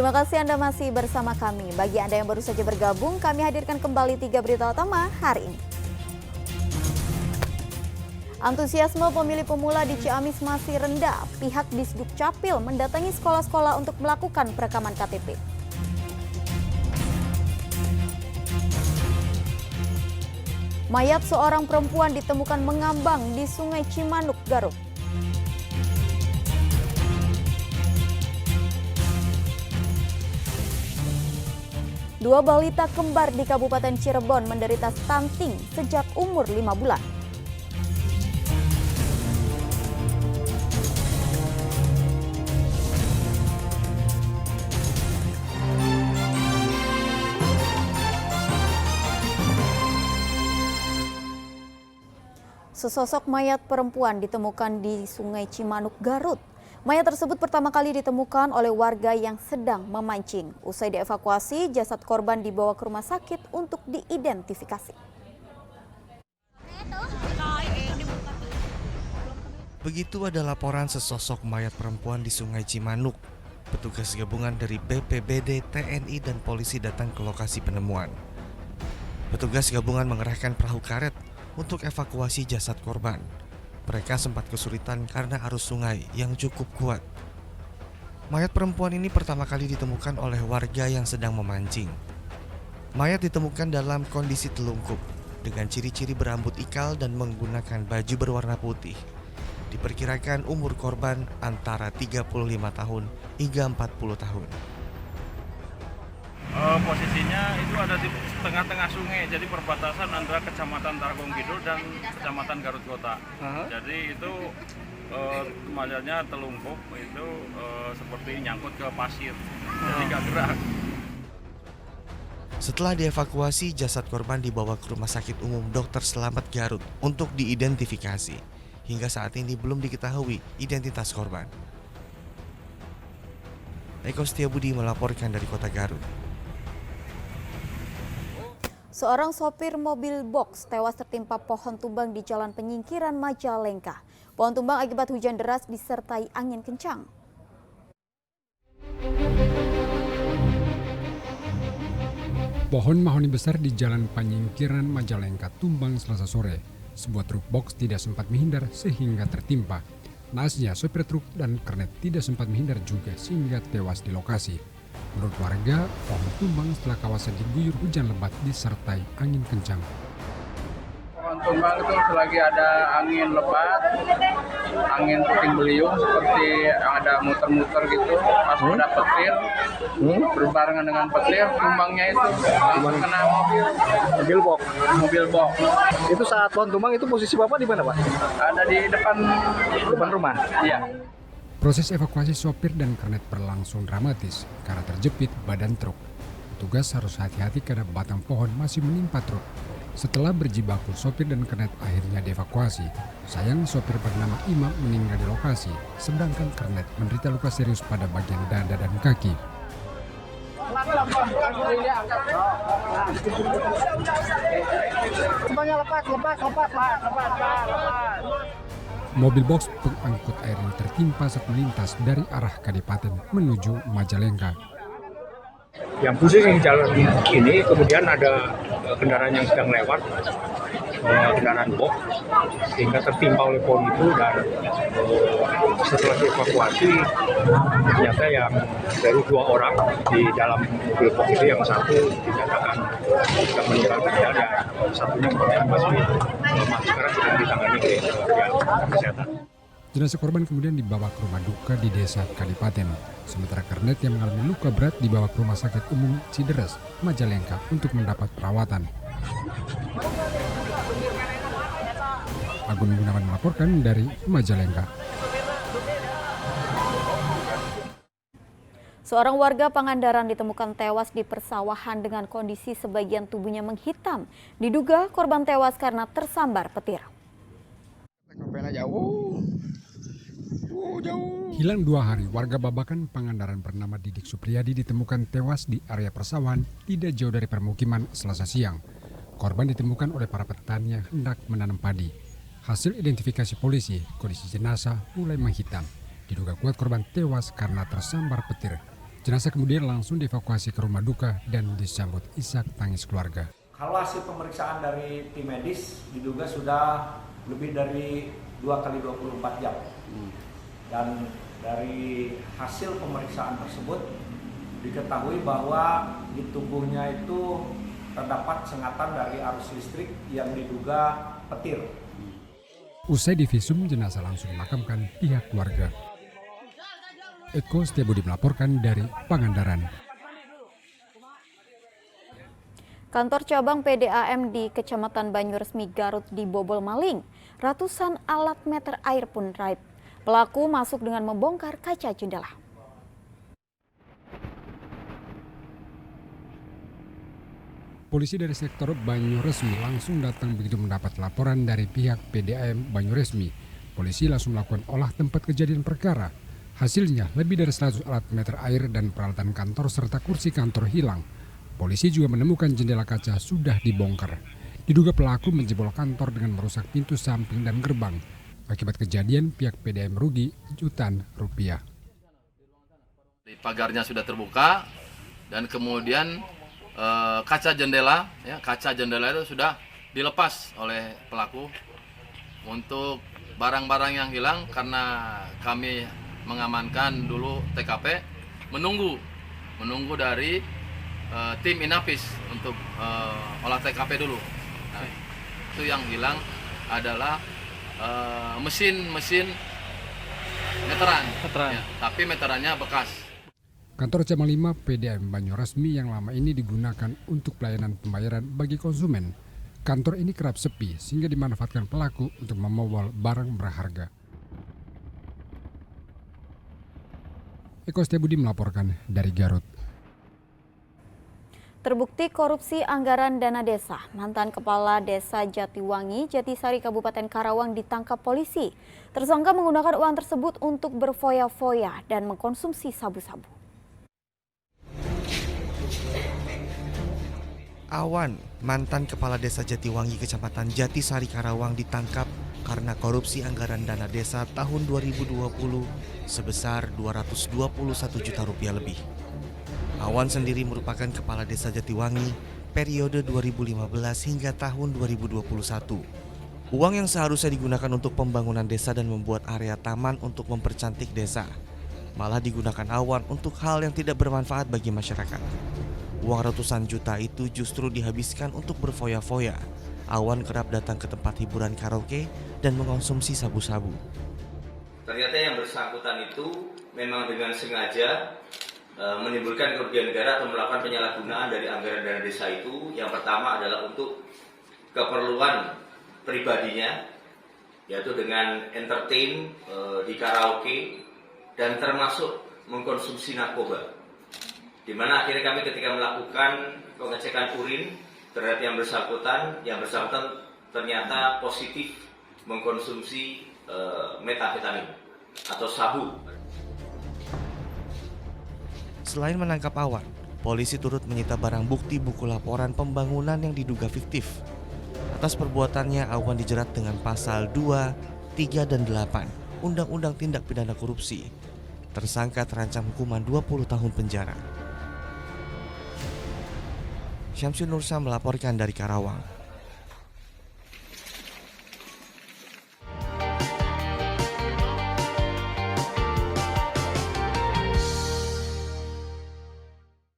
Terima kasih Anda masih bersama kami. Bagi Anda yang baru saja bergabung, kami hadirkan kembali 3 berita utama hari ini. Antusiasme pemilih pemula di Ciamis masih rendah. Pihak Disduk Capil mendatangi sekolah-sekolah untuk melakukan perekaman KTP. Mayat seorang perempuan ditemukan mengambang di Sungai Cimanuk, Garut. Dua balita kembar di Kabupaten Cirebon menderita stunting sejak umur 5 bulan. Sesosok mayat perempuan ditemukan di Sungai Cimanuk, Garut. Mayat tersebut pertama kali ditemukan oleh warga yang sedang memancing. Usai dievakuasi, jasad korban dibawa ke rumah sakit untuk diidentifikasi. Begitu ada laporan sesosok mayat perempuan di Sungai Cimanuk. Petugas gabungan dari BPBD, TNI, dan polisi datang ke lokasi penemuan. Petugas gabungan mengerahkan perahu karet untuk evakuasi jasad korban. Mereka sempat kesulitan karena arus sungai yang cukup kuat. Mayat perempuan ini pertama kali ditemukan oleh warga yang sedang memancing. Mayat ditemukan dalam kondisi telungkup dengan ciri-ciri berambut ikal dan menggunakan baju berwarna putih. Diperkirakan umur korban antara 35 tahun hingga 40 tahun. Posisinya itu ada di tengah-tengah sungai, jadi perbatasan antara Kecamatan Tarogong Kidul dan Kecamatan Garut Kota. Jadi itu mayatnya telungkup, itu seperti nyangkut ke pasir, jadi nggak gerak. Setelah dievakuasi, jasad korban dibawa ke Rumah Sakit Umum Dr. Slamet Garut untuk diidentifikasi. Hingga saat ini belum diketahui identitas korban. Eko Setiabudi melaporkan dari Kota Garut. Seorang sopir mobil box tewas tertimpa pohon tumbang di Jalan Penyingkiran Majalengka. Pohon tumbang akibat hujan deras disertai angin kencang. Pohon mahoni besar di Jalan Penyingkiran Majalengka tumbang Selasa sore. Sebuah truk box tidak sempat menghindar sehingga tertimpa. Naasnya sopir truk dan kernet tidak sempat menghindar juga sehingga tewas di lokasi. Menurut warga, pohon tumbang setelah kawasan diguyur hujan lebat disertai angin kencang. Pohon tumbang itu selagi ada angin lebat, angin puting beliung seperti ada muter-muter gitu, pas ada petir, berbarengan dengan petir, tumbangnya itu langsung kena mobil box. Itu saat pohon tumbang itu posisi Bapak di mana, Pak? Ada di depan rumah. Iya. Proses evakuasi sopir dan kernet berlangsung dramatis karena terjepit badan truk. Petugas harus hati-hati karena batang pohon masih menimpa truk. Setelah berjibaku, sopir dan kernet akhirnya dievakuasi. Sayang sopir bernama Imam meninggal di lokasi, sedangkan kernet menderita luka serius pada bagian dada dan kaki. Semuanya lepas. Mobil box pengangkut air ini tertimpa saat melintas dari arah Kadipaten menuju Majalengka. Yang posisi di jalan ini kemudian ada kendaraan yang sedang lewat, kendaraan box, sehingga tertimpa oleh pohon itu dan setelah dievakuasi ternyata yang dari 2 orang di dalam mobil box itu yang satu dinyatakan sudah meninggal dunia dan satunya masih lemah, sekarang sedang ditangani oleh kesehatan. Jenazah korban kemudian dibawa ke rumah duka di desa Kadipaten. Sementara kernet yang mengalami luka berat dibawa ke Rumah Sakit Umum Cideres, Majalengka untuk mendapat perawatan. Agun Gunawan melaporkan dari Majalengka. Seorang warga Pangandaran ditemukan tewas di persawahan dengan kondisi sebagian tubuhnya menghitam. Diduga korban tewas karena tersambar petir. Hilang 2 hari, warga Babakan Pangandaran bernama Didik Supriyadi ditemukan tewas di area persawahan tidak jauh dari permukiman Selasa siang. Korban ditemukan oleh para petani yang hendak menanam padi. Hasil identifikasi polisi, kondisi jenazah mulai menghitam. Diduga kuat korban tewas karena tersambar petir. Jenazah kemudian langsung dievakuasi ke rumah duka dan disambut isak tangis keluarga. Kalau hasil pemeriksaan dari tim medis diduga sudah lebih dari 2 kali 24 jam. Dan dari hasil pemeriksaan tersebut diketahui bahwa di tubuhnya itu terdapat sengatan dari arus listrik yang diduga petir. Usai divisum, jenazah langsung dimakamkan pihak keluarga. Eko Setiabudi melaporkan dari Pangandaran. Kantor cabang PDAM di Kecamatan Banyuresmi, Garut dibobol maling. Ratusan alat meter air pun raib. Pelaku masuk dengan membongkar kaca jendela. Polisi dari sektor Banyuresmi langsung datang begitu mendapat laporan dari pihak PDAM Banyuresmi. Polisi langsung melakukan olah tempat kejadian perkara. Hasilnya lebih dari 100 alat meter air dan peralatan kantor serta kursi kantor hilang. Polisi juga menemukan jendela kaca sudah dibongkar. Diduga pelaku menjebol kantor dengan merusak pintu samping dan gerbang. Akibat kejadian, pihak PDAM merugi jutaan rupiah. Pagarnya sudah terbuka dan kemudian kaca jendela itu sudah dilepas oleh pelaku. Untuk barang-barang yang hilang, karena kami mengamankan dulu TKP, menunggu dari tim Inafis untuk olah TKP dulu. Nah, itu yang hilang adalah mesin meteran. Ya, tapi meterannya bekas. Kantor cabang 5 PDAM Banyuresmi yang lama ini digunakan untuk pelayanan pembayaran bagi konsumen. Kantor ini kerap sepi sehingga dimanfaatkan pelaku untuk membobol barang berharga. Eko Setiabudi melaporkan dari Garut. Terbukti korupsi anggaran dana desa, mantan Kepala Desa Jatiwangi, Jatisari, Kabupaten Karawang ditangkap polisi. Tersangka menggunakan uang tersebut untuk berfoya-foya dan mengkonsumsi sabu-sabu. Awan, mantan Kepala Desa Jatiwangi, Kecamatan Jatisari, Karawang ditangkap karena korupsi anggaran dana desa tahun 2020 sebesar Rp221 juta lebih. Awan sendiri merupakan Kepala Desa Jatiwangi periode 2015 hingga tahun 2021. Uang yang seharusnya digunakan untuk pembangunan desa dan membuat area taman untuk mempercantik desa, malah digunakan Awan untuk hal yang tidak bermanfaat bagi masyarakat. Uang ratusan juta itu justru dihabiskan untuk berfoya-foya. Awan kerap datang ke tempat hiburan karaoke dan mengonsumsi sabu-sabu. Ternyata yang bersangkutan itu memang dengan sengaja menimbulkan kerugian negara atau melakukan penyalahgunaan dari anggaran dana desa itu. Yang pertama adalah untuk keperluan pribadinya, yaitu dengan entertain di karaoke dan termasuk mengkonsumsi narkoba. Di mana akhirnya kami ketika melakukan pengecekan urin terhadap yang bersangkutan ternyata positif mengkonsumsi metafetamin atau sabu. Selain menangkap Awan, polisi turut menyita barang bukti buku laporan pembangunan yang diduga fiktif. Atas perbuatannya, Awan dijerat dengan pasal 2, 3, dan 8 Undang-Undang Tindak Pidana Korupsi. Tersangka terancam hukuman 20 tahun penjara. Syamsul Nursa melaporkan dari Karawang.